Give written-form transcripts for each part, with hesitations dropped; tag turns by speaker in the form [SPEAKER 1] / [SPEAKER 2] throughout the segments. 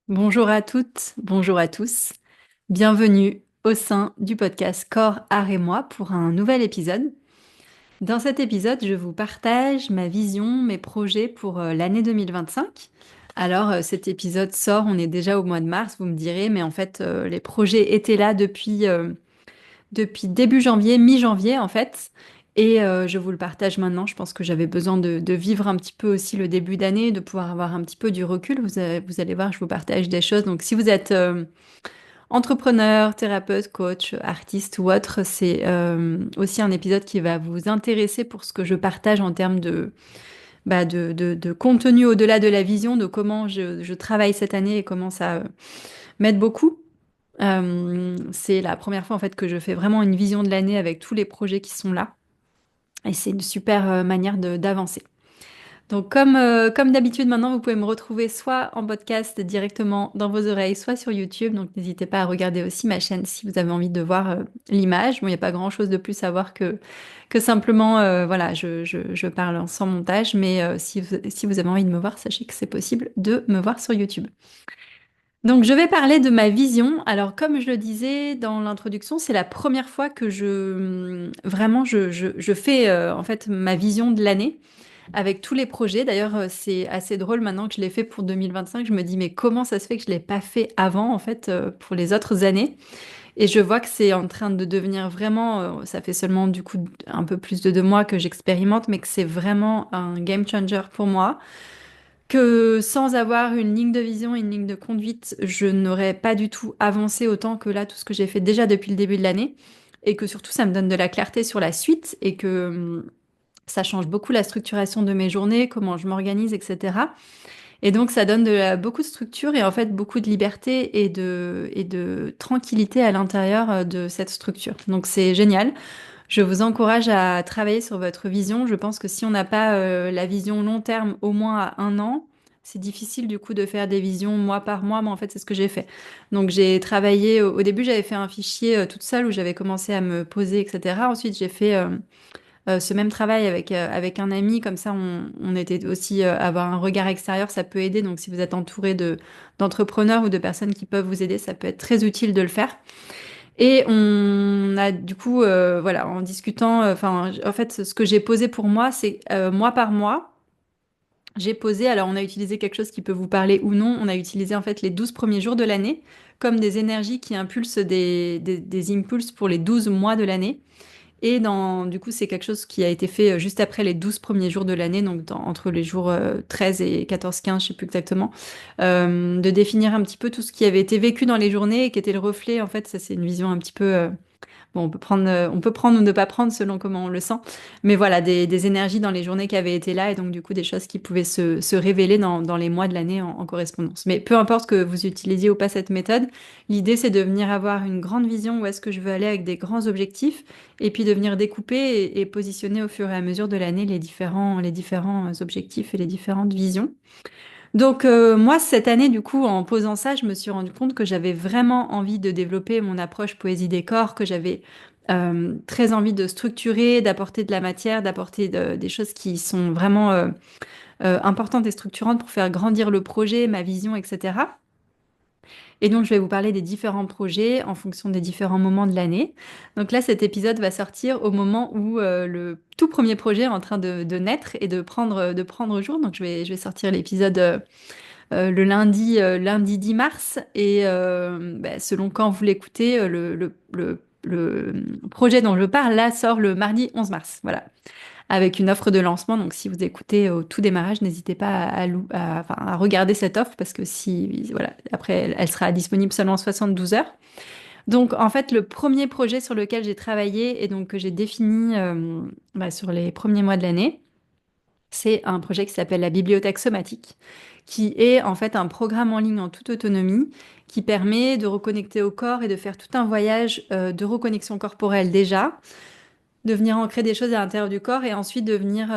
[SPEAKER 1] Bonjour à toutes, bonjour à tous. Bienvenue au sein du podcast Corps, Art et moi pour un nouvel épisode. Dans cet épisode, je vous partage ma vision, mes projets pour l'année 2025. Alors, cet épisode sort, on est déjà au mois de mars, vous me direz, mais en fait, les projets étaient là depuis début janvier, mi-janvier en fait. Et je vous le partage maintenant. Je pense que j'avais besoin de vivre un petit peu aussi le début d'année, de pouvoir avoir un petit peu du recul. Vous allez voir, je vous partage des choses. Donc, si vous êtes entrepreneur, thérapeute, coach, artiste ou autre, c'est aussi un épisode qui va vous intéresser pour ce que je partage en termes de contenu au-delà de la vision, de comment je travaille cette année et comment ça m'aide beaucoup. C'est la première fois en fait que je fais vraiment une vision de l'année avec tous les projets qui sont là. Et c'est une super manière d'avancer. Donc comme d'habitude maintenant, vous pouvez me retrouver soit en podcast directement dans vos oreilles, soit sur YouTube. Donc n'hésitez pas à regarder aussi ma chaîne si vous avez envie de voir l'image. Bon, il n'y a pas grand-chose de plus à voir que simplement, voilà, je parle sans montage. Mais si vous avez envie de me voir, sachez que c'est possible de me voir sur YouTube. Donc, je vais parler de ma vision. Alors, comme je le disais dans l'introduction, c'est la première fois que vraiment je fais en fait ma vision de l'année avec tous les projets. D'ailleurs, c'est assez drôle maintenant que je l'ai fait pour 2025. Je me dis, mais comment ça se fait que je l'ai pas fait avant en fait pour les autres années? Et je vois que c'est en train de devenir vraiment, ça fait seulement du coup un peu plus de 2 mois que j'expérimente, mais que c'est vraiment un game changer pour moi que sans avoir une ligne de vision, une ligne de conduite, je n'aurais pas du tout avancé autant que là, tout ce que j'ai fait déjà depuis le début de l'année, et que surtout ça me donne de la clarté sur la suite, et que ça change beaucoup la structuration de mes journées, comment je m'organise, etc. Et donc ça donne beaucoup de structure et en fait beaucoup de liberté et de tranquillité à l'intérieur de cette structure. Donc c'est génial. Je vous encourage à travailler sur votre vision. Je pense que si on n'a pas la vision long terme, au moins à 1 an, c'est difficile du coup de faire des visions mois par mois, mais en fait c'est ce que j'ai fait. Donc j'ai travaillé, au début j'avais fait un fichier toute seule où j'avais commencé à me poser, etc. Ensuite j'ai fait ce même travail avec un ami, comme ça on était aussi avoir un regard extérieur, ça peut aider. Donc si vous êtes entouré d'entrepreneurs ou de personnes qui peuvent vous aider, ça peut être très utile de le faire. Et on a du coup, voilà, en discutant, enfin, en fait, ce que j'ai posé pour moi, c'est mois par mois, j'ai posé, alors on a utilisé quelque chose qui peut vous parler ou non, on a utilisé en fait les 12 premiers jours de l'année comme des énergies qui impulsent des impulses pour les 12 mois de l'année. Et du coup, c'est quelque chose qui a été fait juste après les 12 premiers jours de l'année, donc entre les jours 13 et 14-15, je sais plus exactement, de définir un petit peu tout ce qui avait été vécu dans les journées et qui était le reflet. En fait, ça, c'est une vision un petit peu, bon, on peut prendre ou ne pas prendre selon comment on le sent. Mais voilà, des énergies dans les journées qui avaient été là et donc du coup des choses qui pouvaient se révéler dans les mois de l'année en correspondance. Mais peu importe que vous utilisiez ou pas cette méthode, l'idée c'est de venir avoir une grande vision où est-ce que je veux aller avec des grands objectifs et puis de venir découper et positionner au fur et à mesure de l'année les différents objectifs et les différentes visions. Donc moi, cette année, du coup, en posant ça, je me suis rendu compte que j'avais vraiment envie de développer mon approche poésie des corps, que j'avais très envie de structurer, d'apporter de la matière, d'apporter des choses qui sont vraiment importantes et structurantes pour faire grandir le projet, ma vision, etc. Et donc, je vais vous parler des différents projets en fonction des différents moments de l'année. Donc là, cet épisode va sortir au moment où le tout premier projet est en train de naître et de prendre jour. Donc, je vais sortir l'épisode le lundi 10 mars. Et selon quand vous l'écoutez, le projet dont je parle là sort le mardi 11 mars. Voilà. Avec une offre de lancement. Donc, si vous écoutez au tout démarrage, n'hésitez pas enfin, à regarder cette offre parce que voilà, après, elle sera disponible seulement 72 heures. Donc, en fait, le premier projet sur lequel j'ai travaillé et donc que j'ai défini sur les premiers mois de l'année, c'est un projet qui s'appelle la bibliothèque somatique, qui est en fait un programme en ligne en toute autonomie qui permet de reconnecter au corps et de faire tout un voyage de reconnexion corporelle déjà, de venir ancrer des choses à l'intérieur du corps et ensuite de venir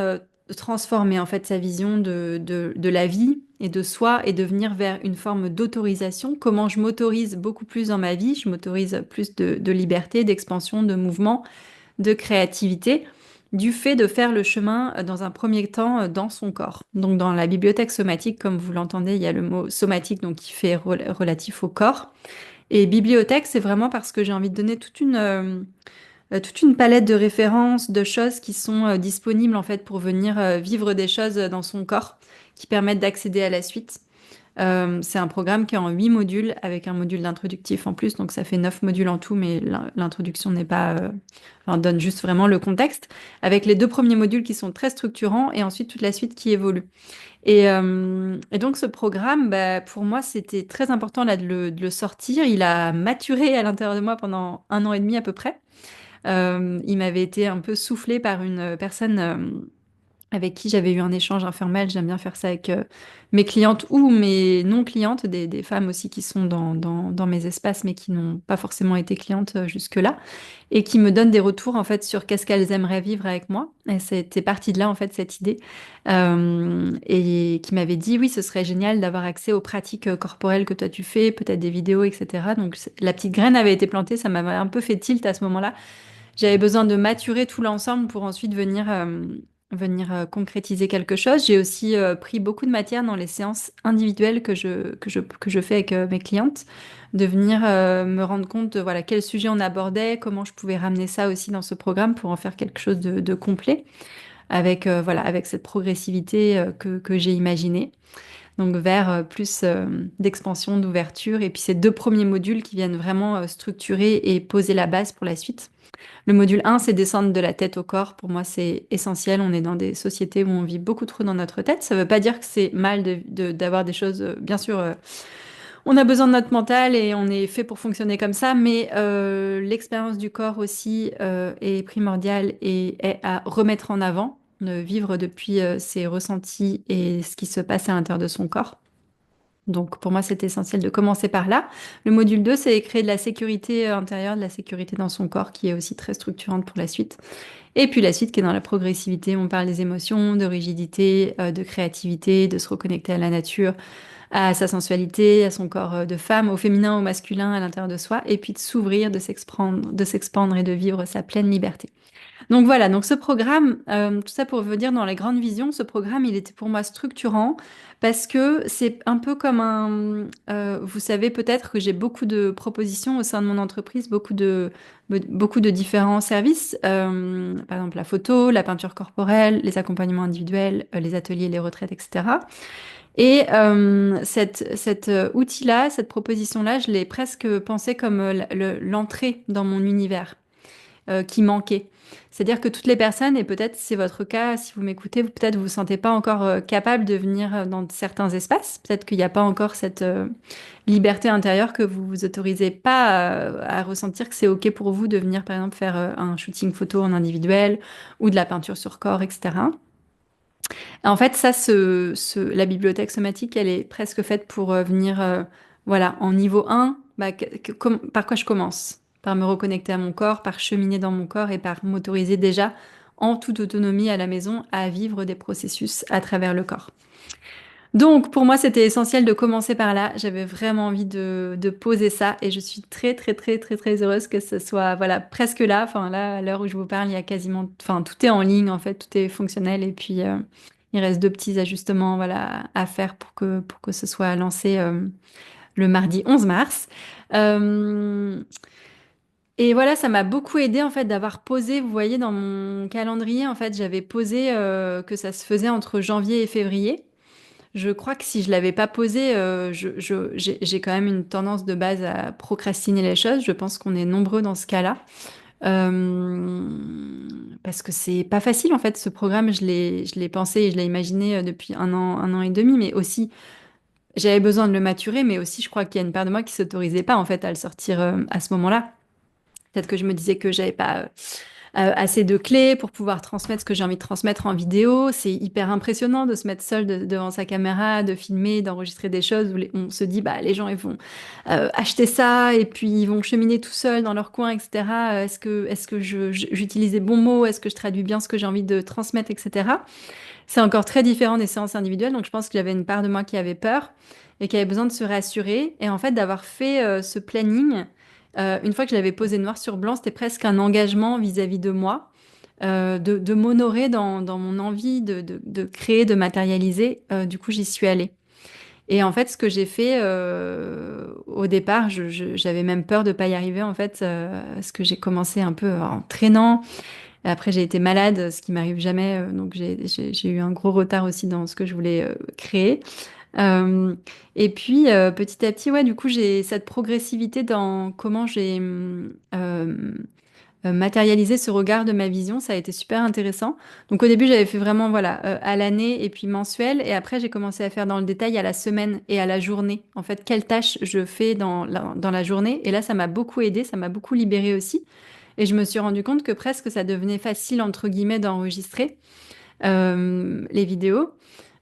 [SPEAKER 1] transformer en fait sa vision de la vie et de soi et de venir vers une forme d'autorisation. Comment je m'autorise beaucoup plus dans ma vie, je m'autorise plus de liberté, d'expansion, de mouvement, de créativité. du fait de faire le chemin dans un premier temps dans son corps. Donc dans la bibliothèque somatique, comme vous l'entendez, il y a le mot somatique donc qui fait relatif au corps. Et bibliothèque, c'est vraiment parce que j'ai envie de donner toute une palette de références, de choses qui sont disponibles en fait pour venir vivre des choses dans son corps qui permettent d'accéder à la suite. C'est un programme qui est en 8 modules avec un module d'introductif en plus, donc ça fait 9 modules en tout, mais l'introduction n'est pas, enfin, donne juste vraiment le contexte, avec les 2 premiers modules qui sont très structurants et ensuite toute la suite qui évolue. Et donc ce programme, bah, pour moi, c'était très important là, de le sortir. Il a maturé à l'intérieur de moi pendant 1 an et demi à peu près. Il m'avait été un peu soufflé par une personne avec qui j'avais eu un échange informel. J'aime bien faire ça avec mes clientes ou mes non-clientes, des femmes aussi qui sont dans mes espaces, mais qui n'ont pas forcément été clientes jusque-là, et qui me donnent des retours en fait sur qu'est-ce qu'elles aimeraient vivre avec moi. Et c'était parti de là en fait cette idée, et qui m'avait dit oui, ce serait génial d'avoir accès aux pratiques corporelles que toi tu fais, peut-être des vidéos, etc. Donc la petite graine avait été plantée, ça m'avait un peu fait tilt à ce moment-là. J'avais besoin de maturer tout l'ensemble pour ensuite venir concrétiser quelque chose. J'ai aussi pris beaucoup de matière dans les séances individuelles que je fais avec mes clientes, de venir me rendre compte de voilà, quel sujet on abordait, comment je pouvais ramener ça aussi dans ce programme pour en faire quelque chose de complet, avec, voilà, avec cette progressivité que j'ai imaginée. Donc vers plus d'expansion, d'ouverture, et puis ces 2 premiers modules qui viennent vraiment structurer et poser la base pour la suite. Le module 1, c'est descendre de la tête au corps. Pour moi, c'est essentiel. On est dans des sociétés où on vit beaucoup trop dans notre tête. Ça ne veut pas dire que c'est mal d'avoir des choses. Bien sûr, on a besoin de notre mental et on est fait pour fonctionner comme ça, mais l'expérience du corps aussi est primordiale et est à remettre en avant, de vivre depuis ses ressentis et ce qui se passe à l'intérieur de son corps. Donc pour moi, c'est essentiel de commencer par là. Le module 2, c'est créer de la sécurité intérieure, de la sécurité dans son corps, qui est aussi très structurante pour la suite. Et puis la suite qui est dans la progressivité, on parle des émotions, de rigidité, de créativité, de se reconnecter à la nature, à sa sensualité, à son corps de femme, au féminin, au masculin, à l'intérieur de soi, et puis de s'ouvrir, de s'expandre et de vivre sa pleine liberté. Donc voilà, donc ce programme, tout ça pour vous dire dans la grande vision, ce programme, il était pour moi structurant parce que c'est un peu comme vous savez peut-être que j'ai beaucoup de propositions au sein de mon entreprise, beaucoup de différents services, par exemple la photo, la peinture corporelle, les accompagnements individuels, les ateliers, les retraites, etc. Et cet outil-là, cette proposition-là, je l'ai presque pensé comme l'entrée dans mon univers qui manquait. C'est-à-dire que toutes les personnes, et peut-être c'est votre cas, si vous m'écoutez, peut-être vous vous sentez pas encore capable de venir dans certains espaces. Peut-être qu'il n'y a pas encore cette liberté intérieure que vous vous autorisez pas à ressentir que c'est OK pour vous de venir, par exemple, faire un shooting photo en individuel ou de la peinture sur corps, etc. En fait, ça, la bibliothèque somatique, elle est presque faite pour venir, voilà, en niveau 1, bah, par quoi je commence? Par me reconnecter à mon corps, par cheminer dans mon corps et par m'autoriser déjà, en toute autonomie à la maison, à vivre des processus à travers le corps. Donc, pour moi, c'était essentiel de commencer par là. J'avais vraiment envie de poser ça et je suis très, très, très, très, très heureuse que ce soit, voilà, presque là. Enfin, là, à l'heure où je vous parle, il y a quasiment, enfin, tout est en ligne, en fait, tout est fonctionnel et puis il reste 2 petits ajustements, voilà, à faire pour que ce soit lancé le mardi 11 mars. Euh, et voilà, ça m'a beaucoup aidé en fait d'avoir posé, vous voyez, dans mon calendrier, en fait, j'avais posé que ça se faisait entre janvier et février. Je crois que si je l'avais pas posé, j'ai quand même une tendance de base à procrastiner les choses. Je pense qu'on est nombreux dans ce cas-là. Euh, Parce que c'est pas facile en fait, ce programme, je l'ai pensé et je l'ai imaginé depuis 1 an et demi, mais aussi j'avais besoin de le maturer, mais aussi je crois qu'il y a une part de moi qui s'autorisait pas en fait à le sortir à ce moment-là. Peut-être que je me disais que j'avais pas assez de clés pour pouvoir transmettre ce que j'ai envie de transmettre en vidéo. C'est hyper impressionnant de se mettre seul devant sa caméra, de filmer, d'enregistrer des choses où on se dit, bah, les gens, ils vont acheter ça et puis ils vont cheminer tout seuls dans leur coin, etc. Est-ce que j'utilise les bons mots? Est-ce que je traduis bien ce que j'ai envie de transmettre, etc. C'est encore très différent des séances individuelles. Donc, je pense qu'il y avait une part de moi qui avait peur et qui avait besoin de se rassurer. Et en fait, d'avoir fait ce planning, une fois que je l'avais posé noir sur blanc, c'était presque un engagement vis-à-vis de moi. de m'honorer dans mon envie de créer, de matérialiser. Du coup, j'y suis allée. Et en fait, ce que j'ai fait au départ, j'avais même peur de pas y arriver en fait, parce que j'ai commencé un peu en traînant. Et après, j'ai été malade, ce qui m'arrive jamais, donc j'ai eu un gros retard aussi dans ce que je voulais créer. Euh, et puis petit à petit, ouais, du coup, j'ai cette progressivité dans comment j'ai matérialiser ce regard de ma vision, ça a été super intéressant. Donc au début, j'avais fait vraiment voilà à l'année et puis mensuel, et après j'ai commencé à faire dans le détail à la semaine et à la journée. En fait, quelles tâches je fais dans la journée. Et là, ça m'a beaucoup aidé, ça m'a beaucoup libéré aussi. Et je me suis rendu compte que presque ça devenait facile entre guillemets d'enregistrer les vidéos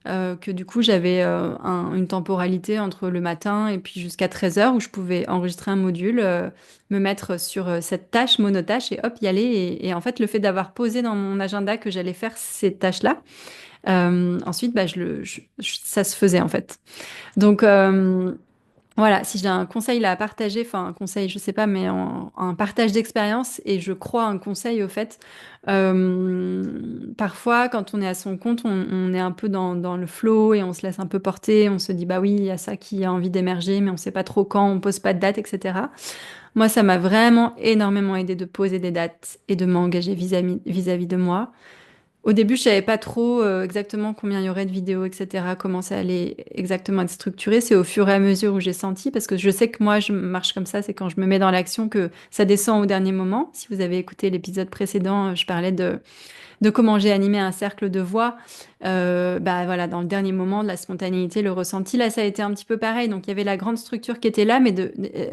[SPEAKER 1] que du coup j'avais une temporalité entre le matin et puis jusqu'à 13 heures où je pouvais enregistrer un module, me mettre sur cette tâche, monotâche et hop, y aller. Et en fait, le fait d'avoir posé dans mon agenda que j'allais faire ces tâches-là, ensuite, bah, ça se faisait en fait. Donc, voilà, si j'ai un conseil là à partager, enfin un conseil, je sais pas, mais un partage d'expérience, et je crois un conseil au fait. Parfois, quand on est à son compte, on est un peu dans le flow et on se laisse un peu porter. On se dit, bah oui, il y a ça qui a envie d'émerger, mais on sait pas trop quand, on pose pas de date, etc. Moi, ça m'a vraiment énormément aidé de poser des dates et de m'engager vis-à-vis de moi. Au début, je savais pas trop exactement combien il y aurait de vidéos, etc., comment ça allait exactement être structuré. C'est au fur et à mesure où j'ai senti, parce que je sais que moi, je marche comme ça, c'est quand je me mets dans l'action que ça descend au dernier moment. Si vous avez écouté l'épisode précédent, je parlais de comment j'ai animé un cercle de voix. Bah voilà, dans le dernier moment, de la spontanéité, le ressenti, là, ça a été un petit peu pareil. Donc, il y avait la grande structure qui était là, mais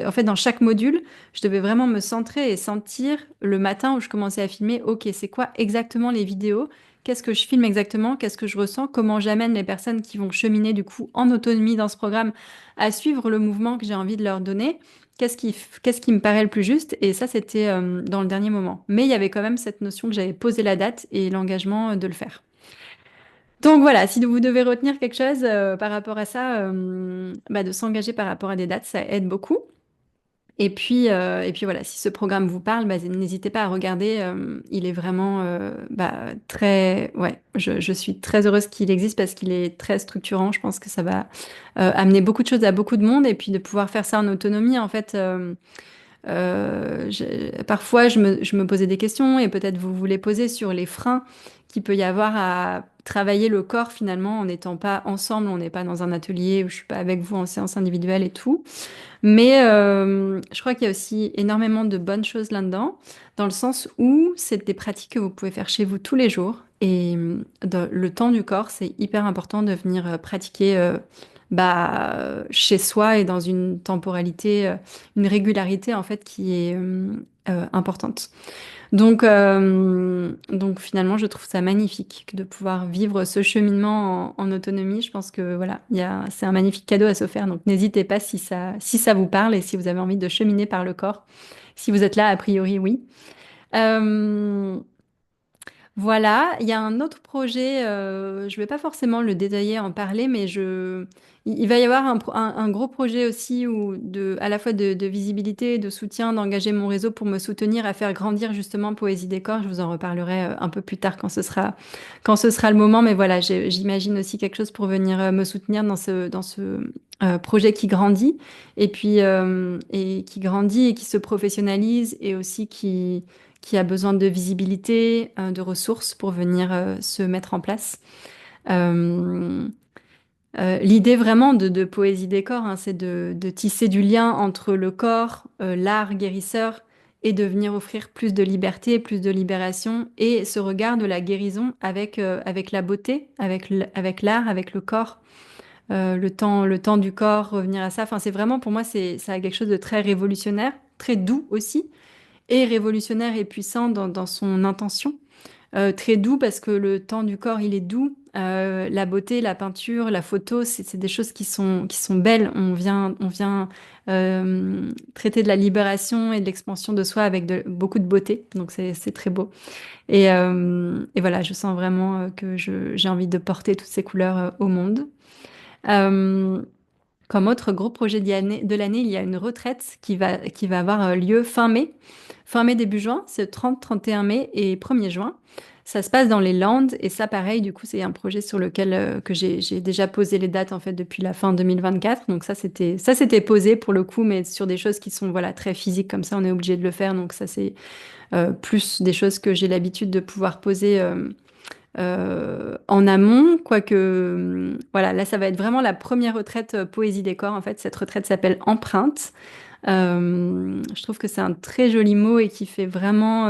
[SPEAKER 1] en fait, dans chaque module, je devais vraiment me centrer et sentir le matin où je commençais à filmer, OK, c'est quoi exactement les vidéos? Qu'est-ce que je filme exactement? Qu'est-ce que je ressens? Comment j'amène les personnes qui vont cheminer du coup en autonomie dans ce programme à suivre le mouvement que j'ai envie de leur donner? Qu'est-ce qui me paraît le plus juste? Et ça, c'était dans le dernier moment. Mais il y avait quand même cette notion que j'avais posé la date et l'engagement de le faire. Donc voilà, si vous devez retenir quelque chose par rapport à ça, bah, de s'engager par rapport à des dates, ça aide beaucoup. Et puis voilà, si ce programme vous parle, bah, n'hésitez pas à regarder. Il est vraiment bah, très... Ouais, je suis très heureuse qu'il existe parce qu'il est très structurant. Je pense que ça va amener beaucoup de choses à beaucoup de monde. Et puis de pouvoir faire ça en autonomie, en fait, parfois, je me posais des questions et peut-être vous vous les posez sur les freins qu'il peut y avoir à travailler le corps finalement en n'étant pas ensemble, on n'est pas dans un atelier où je suis pas avec vous en séance individuelle et tout. Mais je crois qu'il y a aussi énormément de bonnes choses là-dedans, dans le sens où c'est des pratiques que vous pouvez faire chez vous tous les jours. Et le temps du corps, c'est hyper important de venir pratiquer bah, chez soi et dans une temporalité, une régularité en fait qui est importante. Donc finalement, je trouve ça magnifique de pouvoir vivre ce cheminement en autonomie. Je pense que voilà, c'est un magnifique cadeau à se faire. Donc n'hésitez pas si ça vous parle et si vous avez envie de cheminer par le corps. Si vous êtes là, a priori, oui. Euh, voilà, il y a un autre projet, je vais pas forcément le détailler, en parler, mais il va y avoir un gros projet aussi à la fois de visibilité, de soutien, d'engager mon réseau pour me soutenir à faire grandir justement Poésie Décor. Je vous en reparlerai un peu plus tard quand ce sera le moment, mais voilà, j'imagine aussi quelque chose pour venir me soutenir dans ce projet qui grandit et qui grandit et qui se professionnalise et aussi qui a besoin de visibilité, de ressources pour venir se mettre en place. Euh, L'idée vraiment de Poésie Décor, hein, c'est de tisser du lien entre le corps, l'art guérisseur, et de venir offrir plus de liberté, plus de libération, et ce regard de la guérison avec la beauté, avec l'art, avec le corps, le temps du corps, revenir à ça. Enfin, c'est vraiment, pour moi, ça a quelque chose de très révolutionnaire, très doux aussi, et révolutionnaire et puissant dans son intention. Très doux parce que le temps du corps, il est doux. La beauté, la peinture, la photo, c'est des choses qui sont belles. On vient traiter de la libération et de l'expansion de soi avec beaucoup de beauté. Donc c'est très beau. Et voilà, je sens vraiment que j'ai envie de porter toutes ces couleurs au monde. Euh, Comme autre gros projet de l'année, il y a une retraite qui va avoir lieu fin mai. Fin mai, début juin, c'est 30, 31 mai et 1er juin. Ça se passe dans les Landes et ça, pareil, du coup, c'est un projet sur lequel que j'ai déjà posé les dates en fait depuis la fin 2024. Donc ça c'était posé pour le coup, mais sur des choses qui sont voilà très physiques comme ça, on est obligé de le faire. Donc ça c'est plus des choses que j'ai l'habitude de pouvoir poser en amont, quoique voilà, là ça va être vraiment la première retraite poésie décor. En fait, cette retraite s'appelle Empreinte. Je trouve que c'est un très joli mot et qui fait vraiment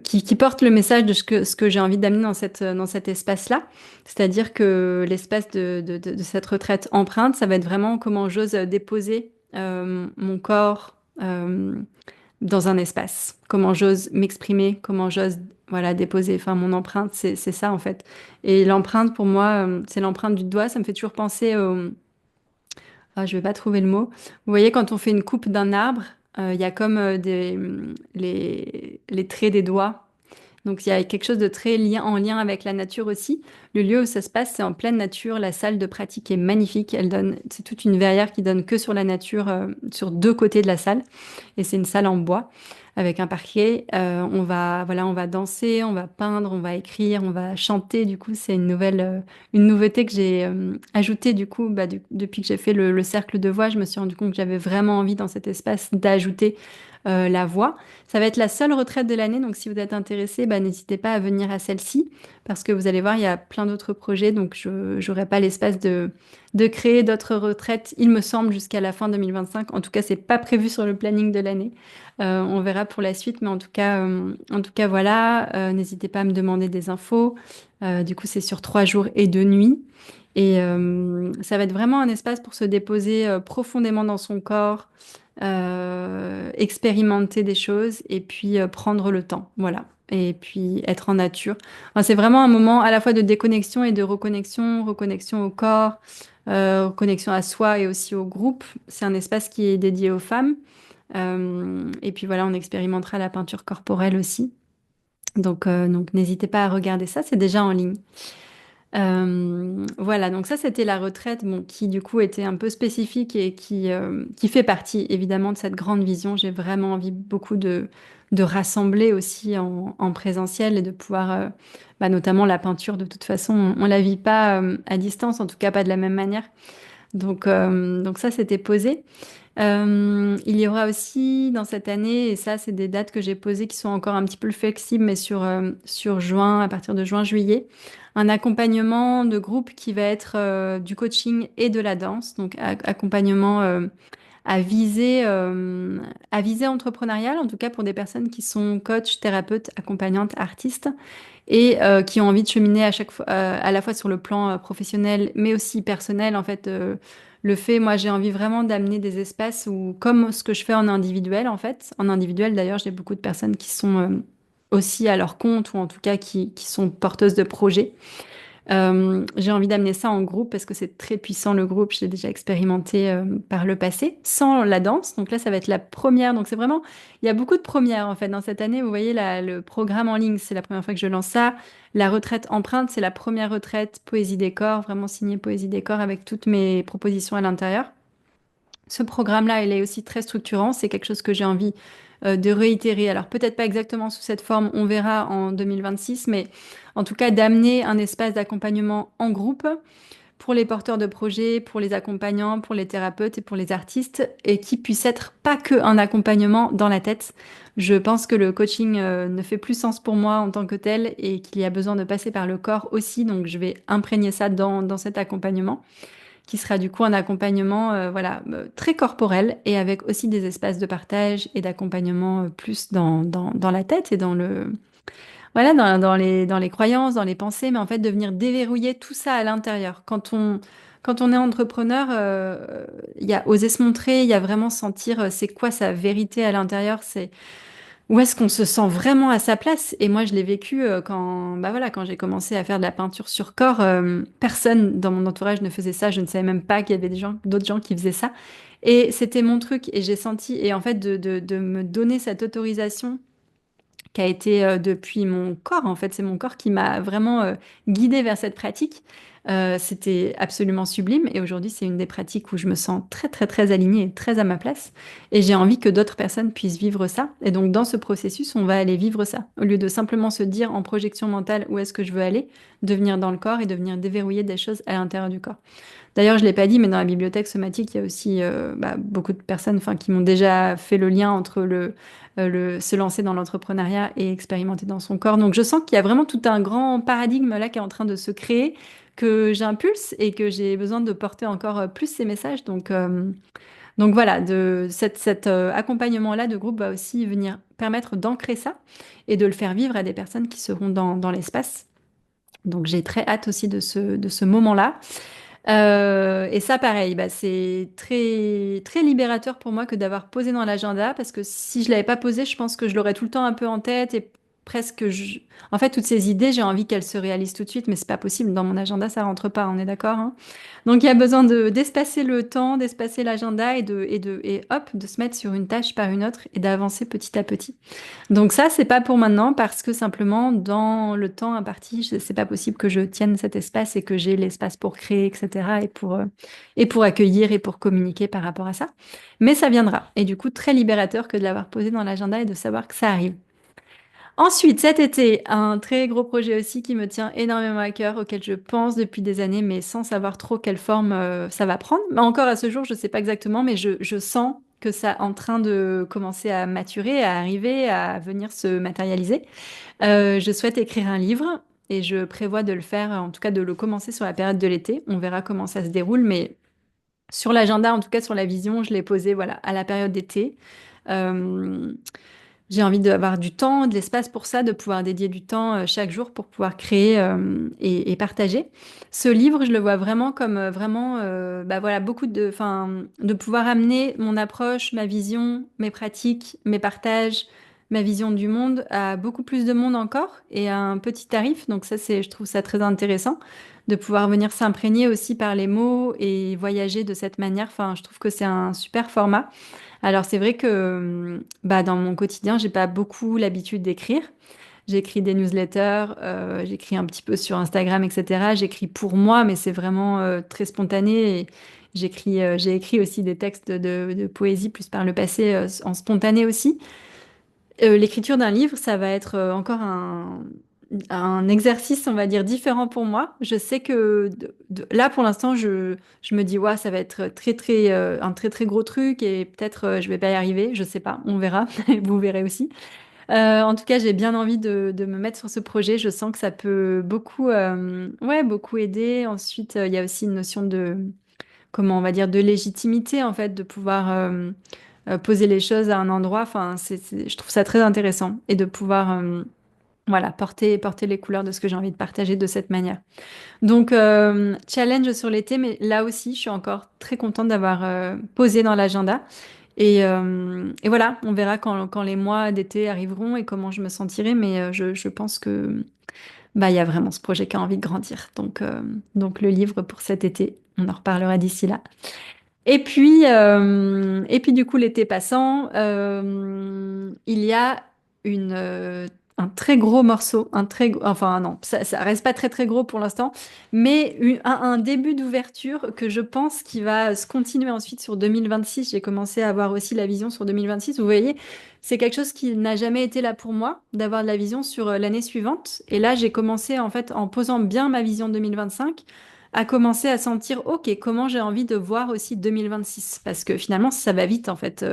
[SPEAKER 1] qui porte le message de ce que j'ai envie d'amener dans cet espace-là. C'est-à-dire que l'espace de cette retraite empreinte, ça va être vraiment comment j'ose déposer mon corps dans un espace, comment j'ose m'exprimer, comment j'ose voilà, déposer enfin, mon empreinte, c'est ça en fait. Et l'empreinte, pour moi, c'est l'empreinte du doigt, ça me fait toujours penser au... Ah, je vais pas trouver le mot. Vous voyez, quand on fait une coupe d'un arbre, il y a comme les traits des doigts. Donc il y a quelque chose de très en lien avec la nature aussi. Le lieu où ça se passe, c'est en pleine nature. La salle de pratique est magnifique. Elle donne, c'est toute une verrière qui donne que sur la nature, sur deux côtés de la salle. Et c'est une salle en bois avec un parquet. Voilà, on va danser, on va peindre, on va écrire, on va chanter. Du coup, c'est une nouveauté que j'ai ajoutée du coup, depuis que j'ai fait le cercle de voix. Je me suis rendu compte que j'avais vraiment envie dans cet espace d'ajouter la voix. Ça va être la seule retraite de l'année, donc si vous êtes intéressé, bah, n'hésitez pas à venir à celle-ci, parce que vous allez voir, il y a plein d'autres projets, donc je n'aurai pas l'espace de créer d'autres retraites, il me semble, jusqu'à la fin 2025. En tout cas, c'est pas prévu sur le planning de l'année. On verra pour la suite, mais en tout cas voilà, n'hésitez pas à me demander des infos. Du coup, c'est sur 3 jours et 2 nuits. Et ça va être vraiment un espace pour se déposer profondément dans son corps, expérimenter des choses et puis prendre le temps. Voilà. Et puis être en nature. Enfin, c'est vraiment un moment à la fois de déconnexion et de reconnexion, reconnexion au corps, reconnexion à soi et aussi au groupe. C'est un espace qui est dédié aux femmes. Et puis voilà, on expérimentera la peinture corporelle aussi. Donc n'hésitez pas à regarder ça, c'est déjà en ligne. Voilà, donc ça c'était la retraite, bon, qui du coup était un peu spécifique et qui fait partie évidemment de cette grande vision. J'ai vraiment envie beaucoup de rassembler aussi en présentiel et de pouvoir, bah, notamment la peinture, de toute façon, on la vit pas à distance, en tout cas pas de la même manière. Donc ça c'était posé. Il y aura aussi dans cette année, et ça c'est des dates que j'ai posées qui sont encore un petit peu flexibles, mais sur juin, à partir de juin-juillet, un accompagnement de groupe qui va être du coaching et de la danse, donc accompagnement à visée entrepreneuriale, en tout cas pour des personnes qui sont coachs, thérapeutes, accompagnantes, artistes et qui ont envie de cheminer à chaque fois, à la fois sur le plan professionnel, mais aussi personnel. En fait, moi, j'ai envie vraiment d'amener des espaces où, comme ce que je fais en individuel, en fait, en individuel d'ailleurs, j'ai beaucoup de personnes qui sont aussi à leur compte ou en tout cas qui sont porteuses de projets. J'ai envie d'amener ça en groupe parce que c'est très puissant le groupe. J'ai déjà expérimenté par le passé sans la danse. Donc là, ça va être la première. Donc c'est vraiment, il y a beaucoup de premières en fait dans cette année. Vous voyez le programme en ligne, c'est la première fois que je lance ça. La retraite empreinte, c'est la première retraite poésie décor, vraiment signée poésie décor avec toutes mes propositions à l'intérieur. Ce programme-là, il est aussi très structurant. C'est quelque chose que j'ai envie de réitérer. Alors peut-être pas exactement sous cette forme, on verra en 2026, mais en tout cas d'amener un espace d'accompagnement en groupe pour les porteurs de projets, pour les accompagnants, pour les thérapeutes et pour les artistes, et qui puisse être pas que un accompagnement dans la tête. Je pense que le coaching ne fait plus sens pour moi en tant que tel et qu'il y a besoin de passer par le corps aussi, donc je vais imprégner ça dans cet accompagnement qui sera du coup un accompagnement voilà, très corporel et avec aussi des espaces de partage et d'accompagnement plus dans la tête et voilà, dans les croyances, dans les pensées, mais en fait de venir déverrouiller tout ça à l'intérieur. Quand on est entrepreneur, il y a oser se montrer, il y a vraiment sentir c'est quoi sa vérité à l'intérieur, c'est où est-ce qu'on se sent vraiment à sa place? Et moi, je l'ai vécu bah voilà, quand j'ai commencé à faire de la peinture sur corps. Personne dans mon entourage ne faisait ça. Je ne savais même pas qu'il y avait d'autres gens qui faisaient ça. Et c'était mon truc. Et j'ai senti, et en fait, de me donner cette autorisation qui a été depuis mon corps, en fait, c'est mon corps qui m'a vraiment guidée vers cette pratique. C'était absolument sublime et aujourd'hui, c'est une des pratiques où je me sens très, très, très alignée et très à ma place. Et j'ai envie que d'autres personnes puissent vivre ça. Et donc, dans ce processus, on va aller vivre ça. Au lieu de simplement se dire en projection mentale où est-ce que je veux aller, de venir dans le corps et de venir déverrouiller des choses à l'intérieur du corps. D'ailleurs, je ne l'ai pas dit, mais dans la bibliothèque somatique, il y a aussi beaucoup de personnes enfin, qui m'ont déjà fait le lien entre se lancer dans l'entrepreneuriat et expérimenter dans son corps. Donc, je sens qu'il y a vraiment tout un grand paradigme là qui est en train de se créer, que j'impulse et que j'ai besoin de porter encore plus ces messages. Donc voilà, cet accompagnement-là de groupe va aussi venir permettre d'ancrer ça et de le faire vivre à des personnes qui seront dans l'espace. Donc j'ai très hâte aussi de ce moment-là. Et ça, pareil, bah, c'est très, très libérateur pour moi que d'avoir posé dans l'agenda, parce que si je l'avais pas posé, je pense que je l'aurais tout le temps un peu en tête et presque, en fait, toutes ces idées, j'ai envie qu'elles se réalisent tout de suite, mais c'est pas possible. Dans mon agenda, ça rentre pas, on est d'accord, hein. Donc, il y a besoin d'espacer le temps, d'espacer l'agenda et hop, de se mettre sur une tâche par une autre et d'avancer petit à petit. Donc ça, c'est pas pour maintenant parce que simplement dans le temps imparti, c'est pas possible que je tienne cet espace et que j'ai l'espace pour créer, etc. Et pour accueillir et pour communiquer par rapport à ça. Mais ça viendra. Et du coup, très libérateur que de l'avoir posé dans l'agenda et de savoir que ça arrive. Ensuite, cet été, un très gros projet aussi qui me tient énormément à cœur, auquel je pense depuis des années, mais sans savoir trop quelle forme ça va prendre. Mais encore à ce jour, je ne sais pas exactement, mais je sens que ça est en train de commencer à maturer, à arriver, à venir se matérialiser. Je souhaite écrire un livre et je prévois de le faire, en tout cas de le commencer sur la période de l'été. On verra comment ça se déroule, mais sur l'agenda, en tout cas sur la vision, je l'ai posé voilà, à la période d'été. Euh, j'ai envie d'avoir du temps, de l'espace pour ça, de pouvoir dédier du temps chaque jour pour pouvoir créer et partager. Ce livre, je le vois vraiment comme vraiment, bah voilà, enfin, de pouvoir amener mon approche, ma vision, mes pratiques, mes partages, ma vision du monde à beaucoup plus de monde encore et à un petit tarif. Donc ça, je trouve ça très intéressant de pouvoir venir s'imprégner aussi par les mots et voyager de cette manière. Enfin, je trouve que c'est un super format. Alors c'est vrai que bah, dans mon quotidien, j'ai pas beaucoup l'habitude d'écrire. J'écris des newsletters, j'écris un petit peu sur Instagram, etc. J'écris pour moi, mais c'est vraiment très spontané. Et j'ai écrit aussi des textes de poésie plus par le passé en spontané aussi. L'écriture d'un livre, ça va être encore un exercice, on va dire, différent pour moi. Je sais que là, pour l'instant, je me dis, ouais, ça va être très, très, un très, très gros truc et peut-être je vais pas y arriver. Je sais pas, on verra. Vous verrez aussi. En tout cas, j'ai bien envie de me mettre sur ce projet. Je sens que ça peut beaucoup, ouais, beaucoup aider. Ensuite, il y a aussi une notion de, comment on va dire, de légitimité, en fait, de pouvoir poser les choses à un endroit. Enfin, je trouve ça très intéressant et de pouvoir voilà, porter les couleurs de ce que j'ai envie de partager de cette manière. Donc, challenge sur l'été, mais là aussi, je suis encore très contente d'avoir posé dans l'agenda. Et voilà, on verra quand les mois d'été arriveront et comment je me sentirai, mais je pense que bah, il y a vraiment ce projet qui a envie de grandir. Donc le livre pour cet été, on en reparlera d'ici là. Et puis du coup, l'été passant, il y a un très gros morceau, enfin non, ça reste pas très très gros pour l'instant, mais un début d'ouverture que je pense qui va se continuer ensuite sur 2026. J'ai commencé à avoir aussi la vision sur 2026. Vous voyez, c'est quelque chose qui n'a jamais été là pour moi, d'avoir de la vision sur l'année suivante. Et là, j'ai commencé en fait en posant bien ma vision 2025 à commencer à sentir, OK, comment j'ai envie de voir aussi 2026. Parce que finalement, ça va vite, en fait.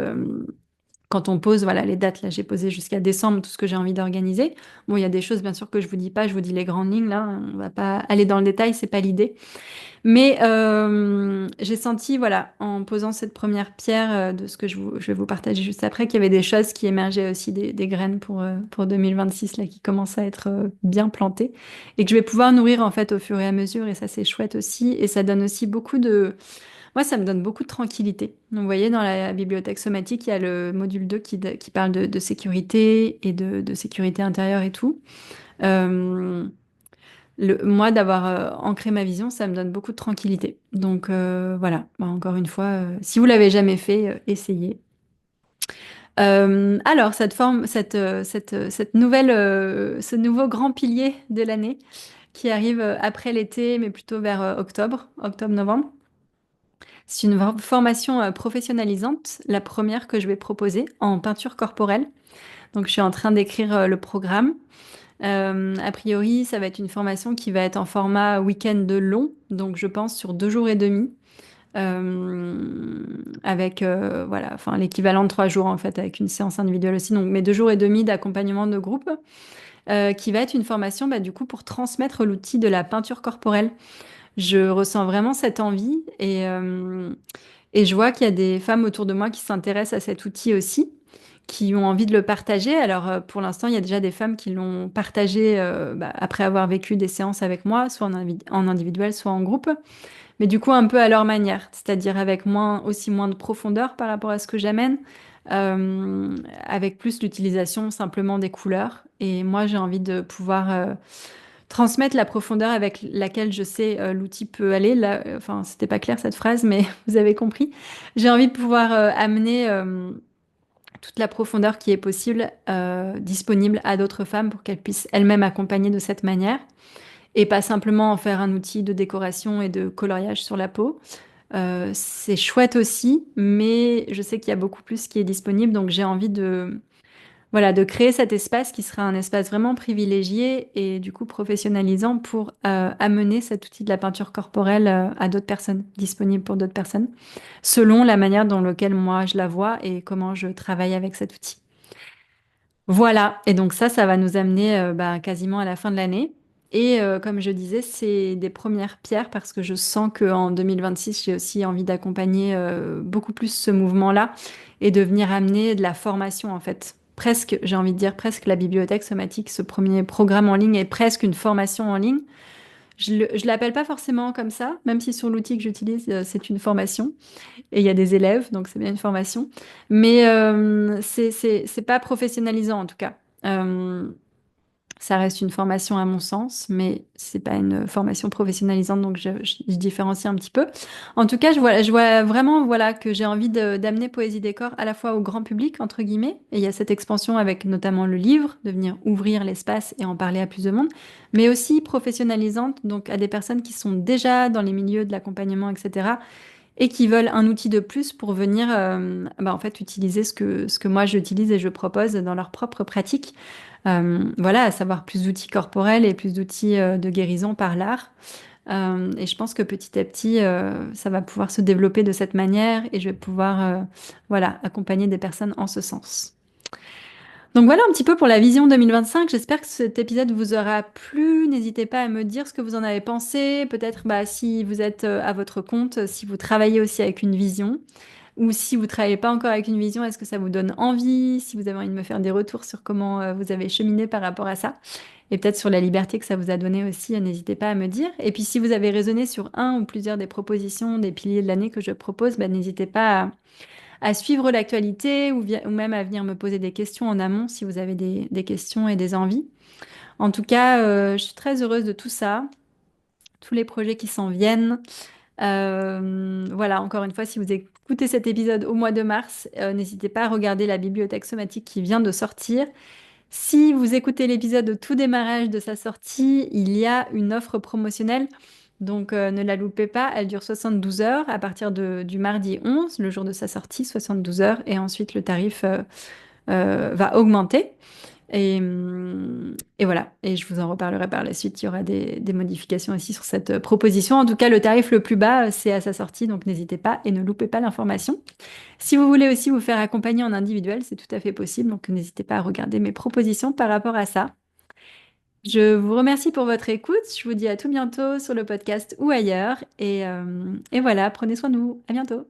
[SPEAKER 1] Quand on pose, voilà, les dates, là, j'ai posé jusqu'à décembre tout ce que j'ai envie d'organiser. Bon, il y a des choses, bien sûr, que je vous dis pas, je vous dis les grandes lignes, là. On va pas aller dans le détail, c'est pas l'idée. Mais j'ai senti, voilà, en posant cette première pierre de ce que je vais vous partager juste après, qu'il y avait des choses qui émergeaient aussi, des graines pour 2026, là, qui commencent à être bien plantées et que je vais pouvoir nourrir, en fait, au fur et à mesure. Et ça, c'est chouette aussi. Et ça donne aussi moi, ça me donne beaucoup de tranquillité. Donc, vous voyez, dans la bibliothèque somatique, il y a le module 2 qui parle de sécurité et de sécurité intérieure et tout. Euh, moi, d'avoir ancré ma vision, ça me donne beaucoup de tranquillité. Donc voilà, bah, encore une fois, si vous l'avez jamais fait, essayez. Alors, cette nouvelle, ce nouveau grand pilier de l'année. qui arrive après l'été, mais plutôt vers octobre-novembre. C'est une formation professionnalisante, la première que je vais proposer en peinture corporelle. Donc, je suis en train d'écrire le programme. A priori, ça va être une formation qui va être en format week-end long, donc je pense sur 2 jours et demi, avec voilà, enfin l'équivalent de 3 jours en fait, avec une séance individuelle aussi. Donc mes 2 jours et demi d'accompagnement de groupe, qui va être une formation bah, du coup pour transmettre l'outil de la peinture corporelle. Je ressens vraiment cette envie et je vois qu'il y a des femmes autour de moi qui s'intéressent à cet outil aussi, qui ont envie de le partager. Alors, pour l'instant, il y a déjà des femmes qui l'ont partagé bah, après avoir vécu des séances avec moi, soit en individuel, soit en groupe. Mais du coup, un peu à leur manière, c'est-à-dire avec aussi moins de profondeur par rapport à ce que j'amène, avec plus l'utilisation simplement des couleurs. Et moi, j'ai envie de pouvoir transmettre la profondeur avec laquelle je sais l'outil peut aller. Là, enfin, c'était pas clair cette phrase, mais vous avez compris. J'ai envie de pouvoir amener toute la profondeur qui est possible, disponible à d'autres femmes pour qu'elles puissent elles-mêmes accompagner de cette manière et pas simplement en faire un outil de décoration et de coloriage sur la peau. C'est chouette aussi, mais je sais qu'il y a beaucoup plus qui est disponible, donc j'ai envie de, voilà, de créer cet espace qui sera un espace vraiment privilégié et du coup professionnalisant pour amener cet outil de la peinture corporelle à d'autres personnes, disponible pour d'autres personnes, selon la manière dans laquelle moi je la vois et comment je travaille avec cet outil. Voilà, et donc ça va nous amener bah, quasiment à la fin de l'année. Et comme je disais, c'est des premières pierres parce que je sens qu'en 2026, j'ai aussi envie d'accompagner beaucoup plus ce mouvement-là et de venir amener de la formation en fait. Presque, j'ai envie de dire presque la bibliothèque somatique, ce premier programme en ligne est presque une formation en ligne. Je l'appelle pas forcément comme ça, même si sur l'outil que j'utilise, c'est une formation. Et il y a des élèves, donc c'est bien une formation. Mais c'est pas professionnalisant en tout cas. Euh, Ça reste une formation à mon sens, mais c'est pas une formation professionnalisante, donc je différencie un petit peu. En tout cas, je vois vraiment voilà, que j'ai envie d'amener Poésie Décor à la fois au grand public, entre guillemets, et il y a cette expansion avec notamment le livre, de venir ouvrir l'espace et en parler à plus de monde, mais aussi professionnalisante, donc à des personnes qui sont déjà dans les milieux de l'accompagnement, etc., et qui veulent un outil de plus pour venir bah, en fait utiliser ce que moi j'utilise et je propose dans leur propre pratique. Voilà, à savoir plus d'outils corporels et plus d'outils de guérison par l'art. Et je pense que petit à petit, ça va pouvoir se développer de cette manière et je vais pouvoir voilà, accompagner des personnes en ce sens. Donc voilà un petit peu pour la vision 2025. J'espère que cet épisode vous aura plu. N'hésitez pas à me dire ce que vous en avez pensé. Peut-être bah, si vous êtes à votre compte, si vous travaillez aussi avec une vision, ou si vous travaillez pas encore avec une vision, est-ce que ça vous donne envie? Si vous avez envie de me faire des retours sur comment vous avez cheminé par rapport à ça, et peut-être sur la liberté que ça vous a donné aussi, n'hésitez pas à me dire. Et puis si vous avez raisonné sur un ou plusieurs des propositions, des piliers de l'année que je propose, bah, n'hésitez pas à suivre l'actualité ou même à venir me poser des questions en amont si vous avez des questions et des envies. En tout cas, je suis très heureuse de tout ça, tous les projets qui s'en viennent. Voilà, encore une fois, si vous écoutez cet épisode au mois de mars, n'hésitez pas à regarder la bibliothèque somatique qui vient de sortir. Si vous écoutez l'épisode au tout démarrage de sa sortie, il y a une offre promotionnelle. Donc ne la loupez pas, elle dure 72 heures à partir du mardi 11, le jour de sa sortie, 72 heures, et ensuite le tarif va augmenter. Et voilà, et je vous en reparlerai par la suite. Il y aura des modifications aussi sur cette proposition. En tout cas, le tarif le plus bas, c'est à sa sortie, donc n'hésitez pas et ne loupez pas l'information. Si vous voulez aussi vous faire accompagner en individuel, c'est tout à fait possible, donc n'hésitez pas à regarder mes propositions par rapport à ça. Je vous remercie pour votre écoute. Je vous dis à tout bientôt sur le podcast ou ailleurs. Et voilà, prenez soin de vous. À bientôt.